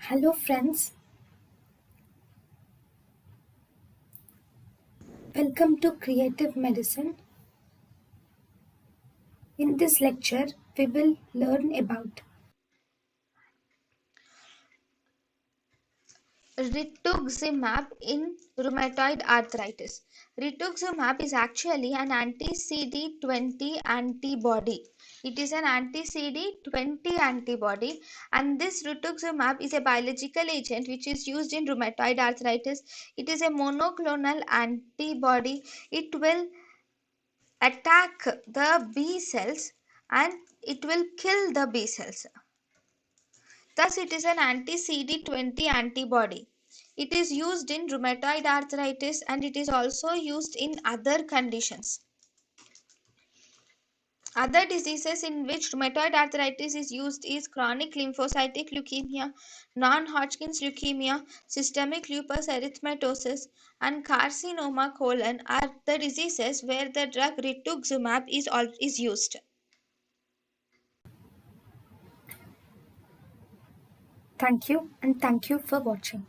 Hello, friends. Welcome to Creative Medicine. In this lecture, we will learn about Rituximab in rheumatoid arthritis. Rituximab is actually an anti-CD20 antibody. It is an anti-CD20 antibody, and this rituximab is a biological agent which is used in rheumatoid arthritis. It is a monoclonal antibody. It will attack the B cells and it will kill the B cells. Thus, it is an anti-CD20 antibody. It is used in rheumatoid arthritis and it is also used in other conditions. Other diseases in which rheumatoid arthritis is used is chronic lymphocytic leukemia, non-Hodgkin's leukemia, systemic lupus erythematosus, and carcinoma colon are the diseases where the drug rituximab is used. thank you and thank you for watching.